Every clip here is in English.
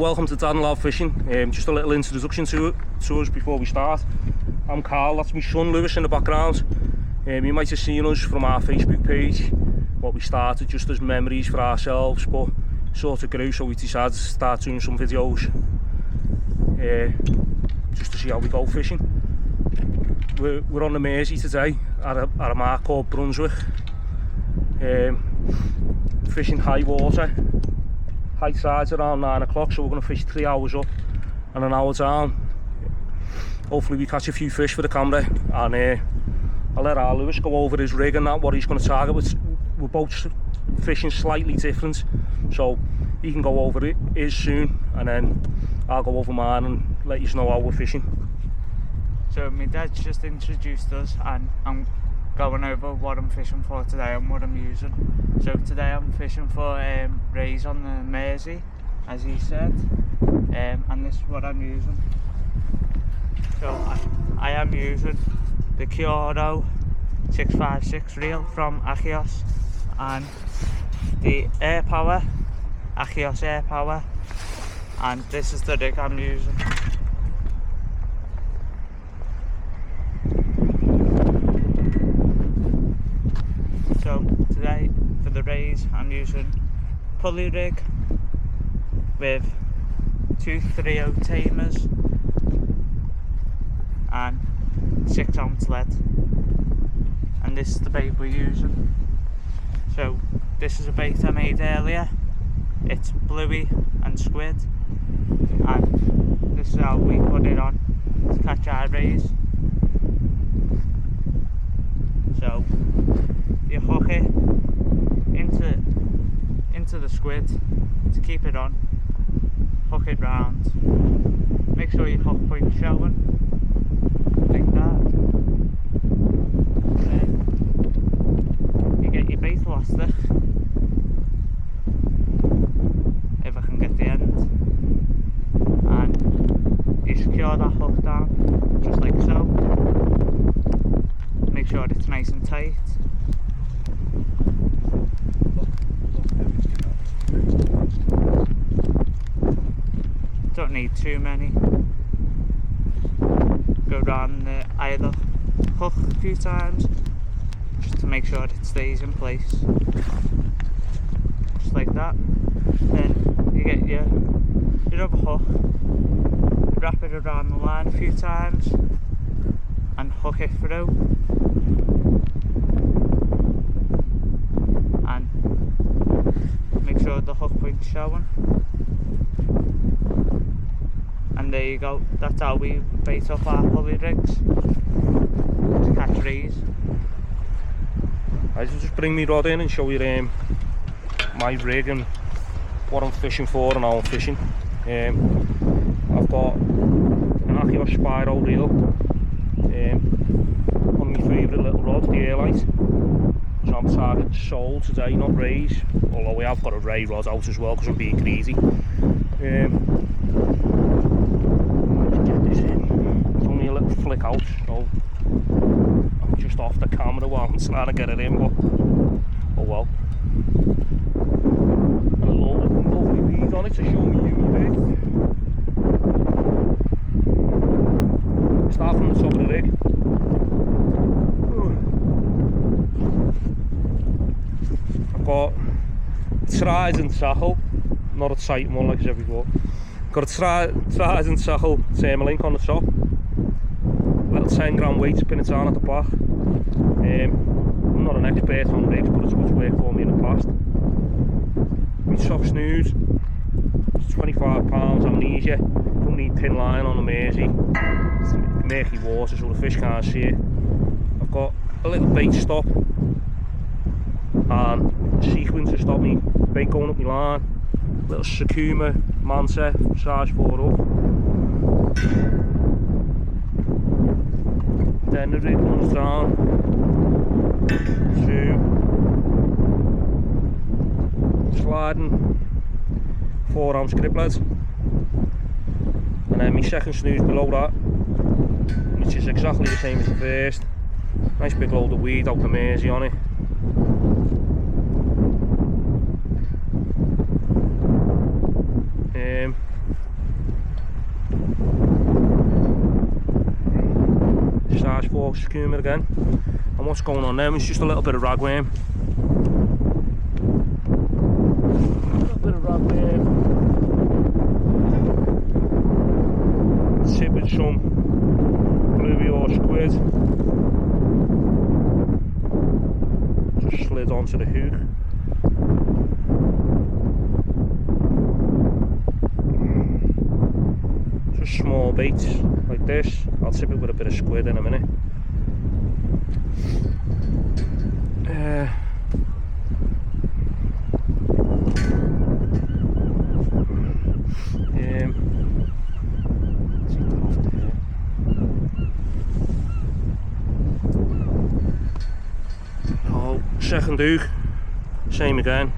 welcome to Dad and Lad Fishing. Just a little introduction to us before we start. I'm Carl, that's my son Lewis in the background. You might have seen us from our Facebook page. What we started just as memories for ourselves, but sort of grew, so we decided to start doing some videos just to see how we go fishing. We're on the Mersey today at a mark called Brunswick. Fishing high water. High tide's around 9 o'clock, so we're going to fish 3 hours up and an hour down. Hopefully we catch a few fish for the camera, and I'll let our Lewis go over his rig and that, what he's going to target with. We're both fishing slightly different, so he can go over his soon, and then I'll go over mine and let you know how we're fishing. So my dad's just introduced us, and I'm going over what I'm fishing for today and what I'm using. So today I'm fishing for rays on the Mersey, as he said, and this is what I'm using. So I am using the Kyoto 656 reel from Achios and the Air Power, Achios Air Power, and this is the rig I'm using. So today for the rays I'm using pulley rig with 2 3/0 tamers and 6-ounce lead, and this is the bait we're using. So this is a bait I made earlier. It's bluey and squid, and this is how we put it on to catch our rays. So you hook it into the squid to keep it on, hook it round, make sure your hook point's showing, like that. Then you get your bait elastic, if I can get the end, and you secure that hook down, just like so. Make sure it's nice and tight. Don't need too many. Go round the either hook a few times just to make sure it stays in place, just like that. Then you get your other hook, wrap it around the line a few times and hook it through, and make sure the hook point's showing. And there you go, that's how we bait up our pulley rigs to catch rays. I just bring me rod in and show you my rig and what I'm fishing for and how I'm fishing. I've got an Achios Spyro reel, one of my favourite little rods, the Airlight. So I'm targeting sole today, not rays, although we have got a ray rod out as well because I'm being greedy. Flick out, so I'm just off the camera while I'm trying to get it in, but oh well. And a lovely weed on it to show me you rig. Start from the top of the rig. I've got trident tackle, not a tight one like I said before. Got a trident tackle Thermalink on the top. Little 10-gram weight pin it down at the back. I'm not an expert on rigs, but it's what's worked for me in the past. My soft snooze, it's 25 pounds, amnesia. Don't need thin line on the Mersey. It's murky water so the fish can't see it. I've got a little bait stop and a sequence to stop me bait going up my line. Little Sakuma Manta, size 4 up. Then the rig runs down to sliding 4-ounce grip lead, and then my second snooze below that, which is exactly the same as the first. Nice big load of weed out the Mersey on it. mouse skimmer again. And what's going on there is just a little bit of ragworm. A little bit of ragworm. Tip with some bluey or squid. Just slid onto the hook. Just small baits like this. I'll tip it with a bit of squid in a minute. Oh, second hook, same again.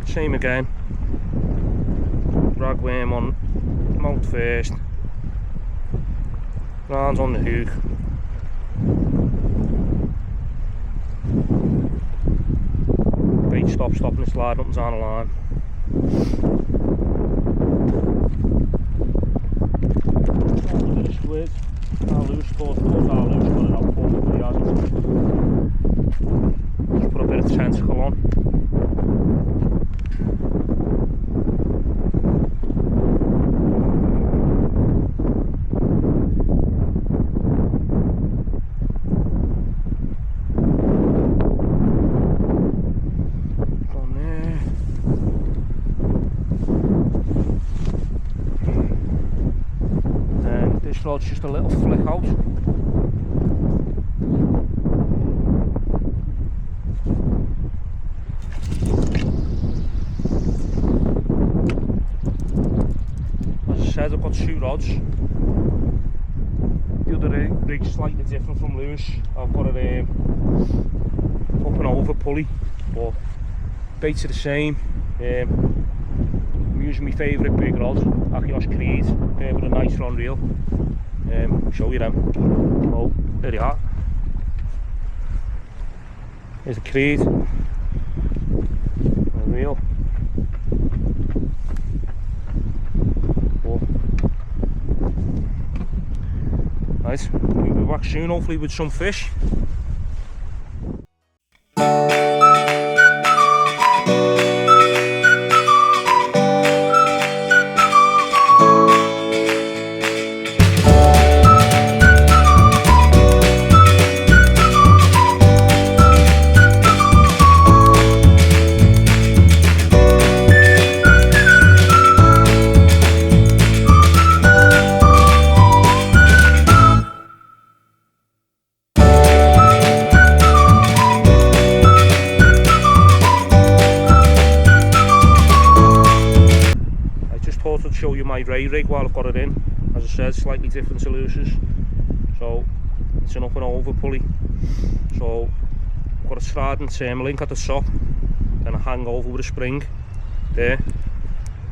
Same again. Ragworm on mouth first. Round on the hook. Bait stopping and sliding up and down the line. A bit of squid. Our loose, thought our loose got it out for me, but he hasn't. Just put a bit of tentacle on. This rod's just a little flick out. As I said, I've got two rods. The other rig's slightly different from Lewis. I've got it up and over pulley, but baits are the same. I'm using my favourite big rod, Akios Creed, with a nice round reel. Show you them. Oh, there they are. There's a Creed. A reel. Oh. Right, we'll be back soon, hopefully with some fish. I'd show you my ray rig while I've got it in. As I said, slightly different to Lewis's. So it's an up and over pulley. So I've got a strident term link at the top, then a hang over with a spring there,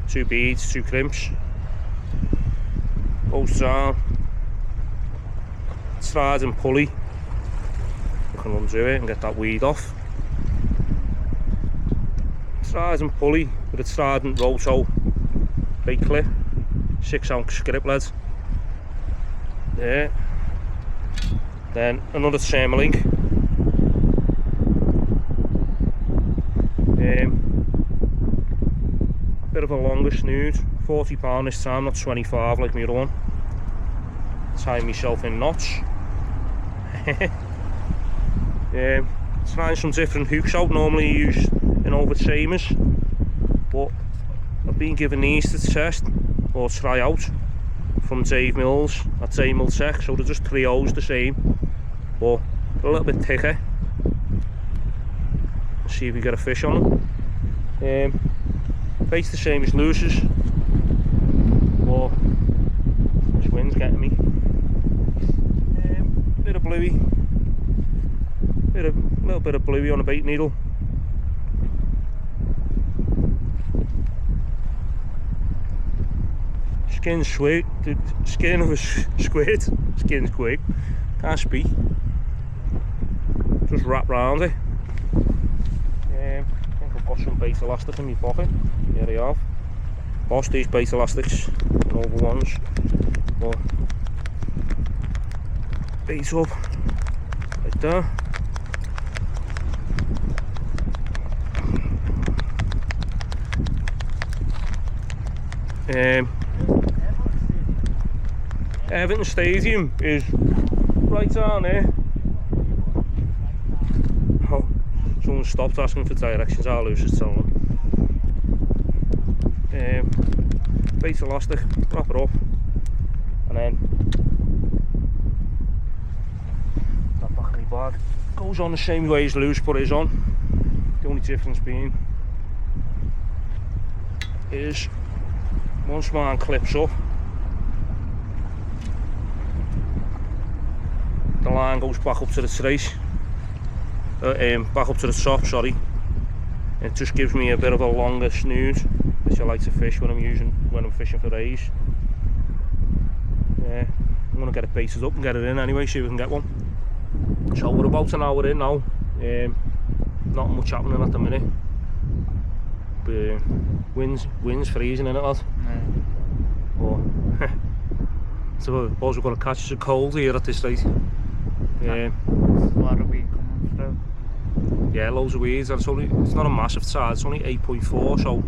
two beads, two crimps, goes down, strident pulley. You can undo it and get that weed off. Strident pulley with a strident roto bait clip, 6-ounce script lead there, then another term link, bit of a longer snood, £40 this time, not 25 like my other one. Tie myself in knots. Trying some different hooks out. Normally you use an over tamers, but I've been given these to test or try out from Dave Mills at Dave Mill Tech. So they're just 3Os the same, but they're a little bit thicker. Let's see if we get a fish on them. Bait's the same as Lewis's, but this wind's getting me. Bit of bluey, little bit of bluey on a bait needle. Skin's sweet, the skin of a squid, skin's quick, can't speak, just wrap round it. I think I'll got some bait elastics in my pocket. Here I have. Lost these bait elastics, noble ones. But bait up like that. Everton Stadium is right down there. Oh, someone stopped asking for directions. Our Lewis is telling them. Bait elastic, wrap it up, and then that back of the bag goes on the same way as Lewis put his on. The only difference being is once mine clips up, the line goes back up to the trace, back up to the top, sorry. It just gives me a bit of a longer snood, which I like to fish when I'm fishing for rays. Yeah, I'm gonna get it baited up and get it in anyway, see if we can get one. So we're about an hour in now. Not much happening at the minute. But wind's freezing in it, lad. But so I suppose we've got to catch a cold here at this rate. There's a lot of wind coming through. Yeah, loads of weeds, and it's not a massive tide, it's only 8.4, so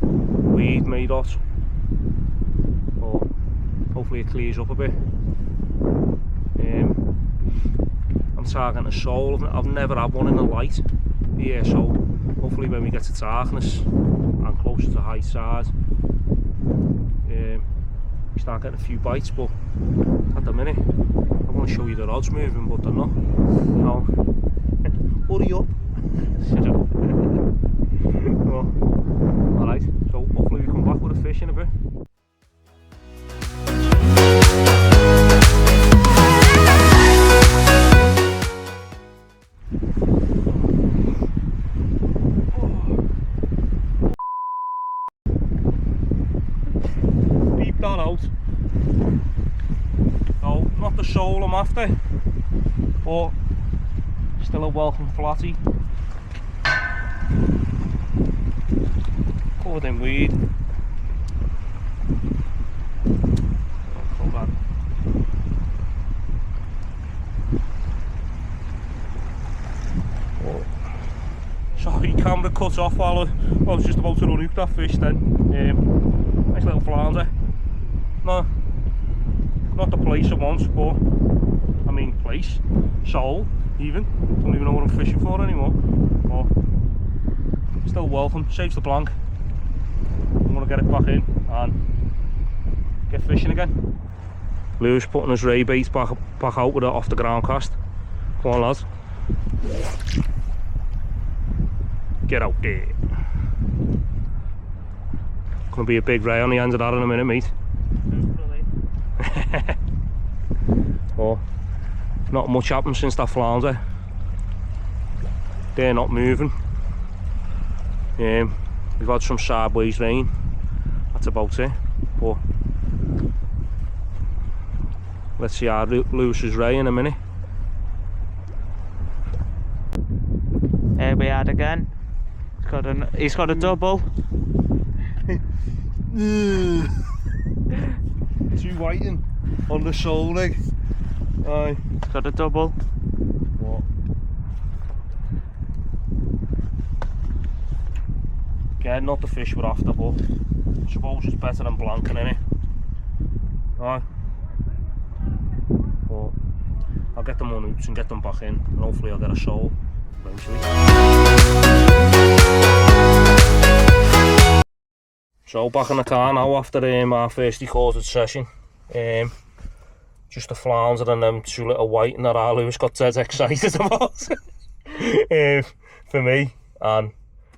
weed made hot. But hopefully it clears up a bit. I'm targeting a sole. I've never had one in the light here, so hopefully when we get to darkness and closer to high tide, we start getting a few bites. But at the minute, I want to show you the rods moving, but they're not. No. Hurry up. Well, alright, so hopefully we come back with a fish in a bit. Beep that out. No, not the sole I'm after, but still a welcome flatty. Covered in weed. Sorry, camera cut off while I was just about to unhook that fish then. Nice little flounder. No, not the place I want, but I mean place, sole even. Don't even know what I'm fishing for anymore. But still welcome, saves the blank. I'm gonna get it back in and get fishing again. Lewis putting his ray bait back out with it off the ground cast. Come on, lads. Get out there. Gonna be a big ray on the end of that in a minute, mate. Oh, not much happened since that flounder. They're not moving. We've had some sideways rain. That's about it. But let's see how Lewis's ray in a minute. Here we are again. He's got a double. Two whiting on the sole leg. Aye. He's got a double. What? Again, not the fish we're after, but I suppose it's better than blanking, innit? Aye. But I'll get them on hoops and get them back in, and hopefully I'll get a sole eventually. So back in the car now after our first recorded session. Just a flounder and them two little white and that our Lewis got dead excited about for me. And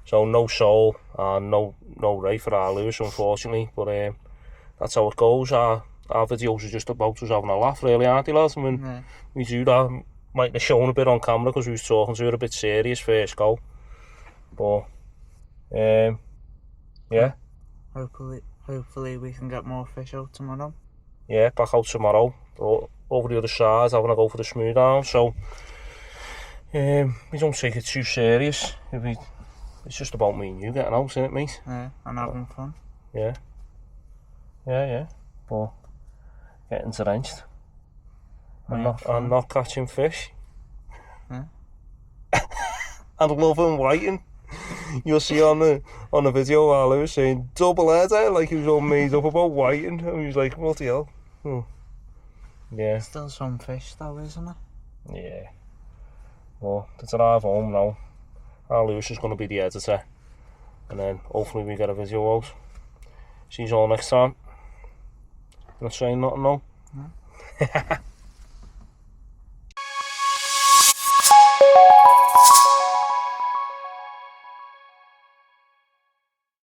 so no sole and no ray for our Lewis, unfortunately, but that's how it goes. Our videos are just about us having a laugh, really, aren't they, lads? I mean, we do that. Might have shown a bit on camera because we was talking to her a bit serious first go, but yeah. Hopefully we can get more fish out tomorrow. Yeah, back out tomorrow. But over the other side, having to go for the smooth down. So we don't take it too serious. If we It's just about me and you getting out, isn't it, mate? Yeah, and having fun. Yeah. Yeah. But getting drenched. And not catching fish. Yeah. And loving whiting. You'll see on the video while I was saying double header, like he was all made up about whiting. And he was like, what the hell? Oh. Yeah. Still some fish though, isn't it? Yeah. Well, to drive home now. Our Lewis is going to be the editor. And then hopefully we get a video out. See you all next time. Not saying nothing now. No.